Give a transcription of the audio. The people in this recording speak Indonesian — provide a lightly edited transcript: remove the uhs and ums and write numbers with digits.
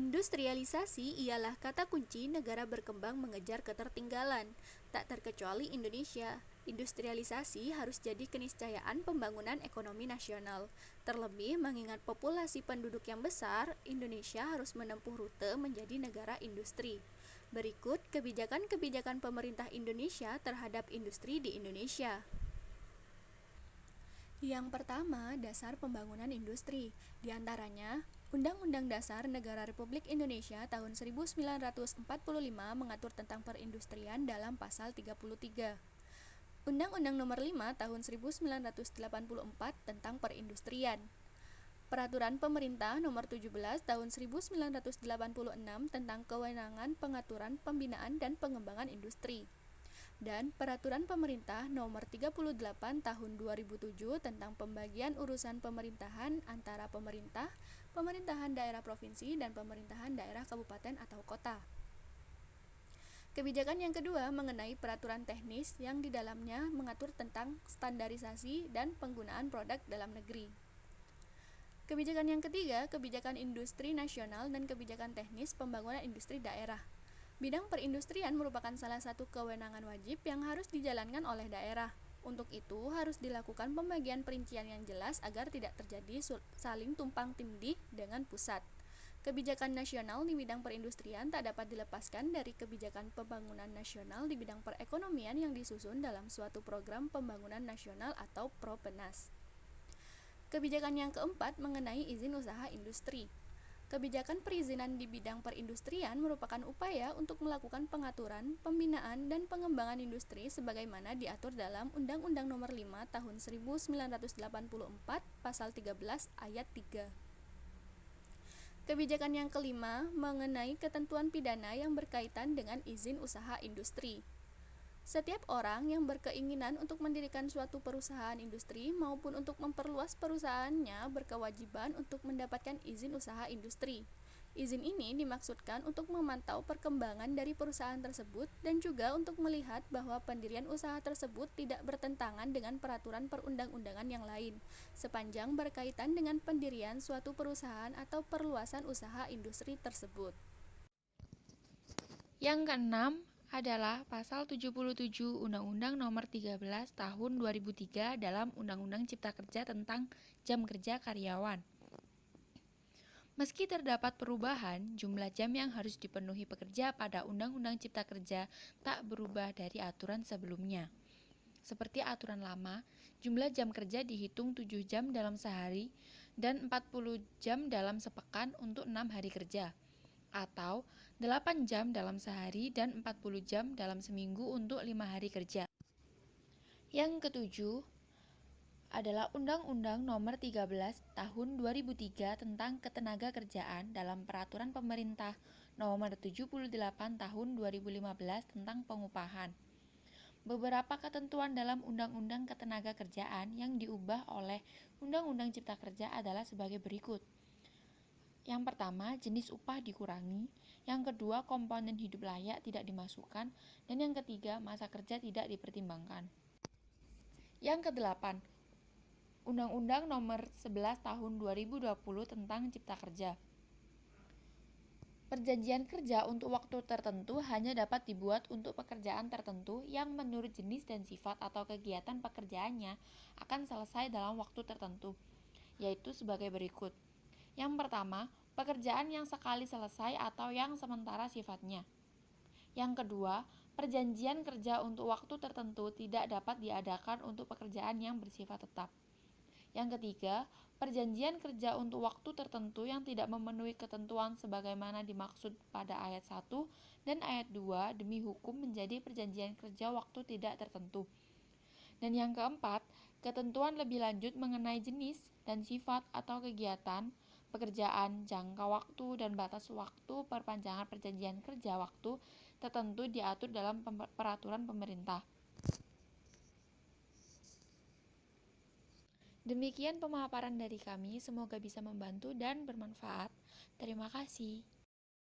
Industrialisasi ialah kata kunci negara berkembang mengejar ketertinggalan, tak terkecuali Indonesia. Industrialisasi harus jadi keniscayaan pembangunan ekonomi nasional. Terlebih mengingat populasi penduduk yang besar, Indonesia harus menempuh rute menjadi negara industri. Berikut kebijakan-kebijakan pemerintah Indonesia terhadap industri di Indonesia. Yang pertama, dasar pembangunan industri. Di antaranya, Undang-Undang Dasar Negara Republik Indonesia tahun 1945 mengatur tentang perindustrian dalam pasal 33. Undang-Undang Nomor 5 tahun 1984 tentang perindustrian. Peraturan Pemerintah Nomor 17 tahun 1986 tentang kewenangan pengaturan, pembinaan, dan pengembangan industri. Dan Peraturan Pemerintah Nomor 38 Tahun 2007 tentang pembagian urusan pemerintahan antara pemerintah, pemerintahan daerah provinsi, dan pemerintahan daerah kabupaten atau kota. Kebijakan yang kedua mengenai peraturan teknis yang di dalamnya mengatur tentang standarisasi dan penggunaan produk dalam negeri. Kebijakan yang ketiga, kebijakan industri nasional dan kebijakan teknis pembangunan industri daerah. Bidang perindustrian merupakan salah satu kewenangan wajib yang harus dijalankan oleh daerah. Untuk itu, harus dilakukan pembagian perincian yang jelas agar tidak terjadi saling tumpang tindih dengan pusat. Kebijakan nasional di bidang perindustrian tak dapat dilepaskan dari kebijakan pembangunan nasional di bidang perekonomian yang disusun dalam suatu program pembangunan nasional atau Propenas. Kebijakan yang keempat mengenai izin usaha industri. Kebijakan perizinan di bidang perindustrian merupakan upaya untuk melakukan pengaturan, pembinaan, dan pengembangan industri sebagaimana diatur dalam Undang-Undang Nomor 5 Tahun 1984 Pasal 13 Ayat 3. Kebijakan yang kelima mengenai ketentuan pidana yang berkaitan dengan izin usaha industri. Setiap orang yang berkeinginan untuk mendirikan suatu perusahaan industri maupun untuk memperluas perusahaannya berkewajiban untuk mendapatkan izin usaha industri. Izin ini dimaksudkan untuk memantau perkembangan dari perusahaan tersebut dan juga untuk melihat bahwa pendirian usaha tersebut tidak bertentangan dengan peraturan perundang-undangan yang lain, sepanjang berkaitan dengan pendirian suatu perusahaan atau perluasan usaha industri tersebut. Yang keenam adalah Pasal 77 Undang-Undang Nomor 13 Tahun 2003 dalam Undang-Undang Cipta Kerja tentang jam kerja karyawan. Meski terdapat perubahan, jumlah jam yang harus dipenuhi pekerja pada Undang-Undang Cipta Kerja tak berubah dari aturan sebelumnya. Seperti aturan lama, jumlah jam kerja dihitung 7 jam dalam sehari dan 40 jam dalam sepekan untuk 6 hari kerja, atau 8 jam dalam sehari dan 40 jam dalam seminggu untuk 5 hari kerja. Yang ketujuh adalah Undang-Undang Nomor 13 Tahun 2003 tentang Ketenagakerjaan dalam Peraturan Pemerintah Nomor 78 Tahun 2015 tentang pengupahan. Beberapa ketentuan dalam Undang-Undang Ketenagakerjaan yang diubah oleh Undang-Undang Cipta Kerja adalah sebagai berikut. Yang pertama, jenis upah dikurangi. Yang kedua, komponen hidup layak tidak dimasukkan. Dan yang ketiga, masa kerja tidak dipertimbangkan. Yang kedelapan, Undang-Undang Nomor 11 Tahun 2020 tentang Cipta Kerja. Perjanjian kerja untuk waktu tertentu hanya dapat dibuat untuk pekerjaan tertentu yang menurut jenis dan sifat atau kegiatan pekerjaannya akan selesai dalam waktu tertentu, yaitu sebagai berikut. Yang pertama, pekerjaan yang sekali selesai atau yang sementara sifatnya. Yang kedua, perjanjian kerja untuk waktu tertentu tidak dapat diadakan untuk pekerjaan yang bersifat tetap. Yang ketiga, perjanjian kerja untuk waktu tertentu yang tidak memenuhi ketentuan sebagaimana dimaksud pada ayat 1 dan ayat 2 demi hukum menjadi perjanjian kerja waktu tidak tertentu. Dan yang keempat, ketentuan lebih lanjut mengenai jenis dan sifat atau kegiatan pekerjaan, jangka waktu, dan batas waktu perpanjangan perjanjian kerja waktu tertentu diatur dalam peraturan pemerintah. Demikian pemaparan dari kami, semoga bisa membantu dan bermanfaat. Terima kasih.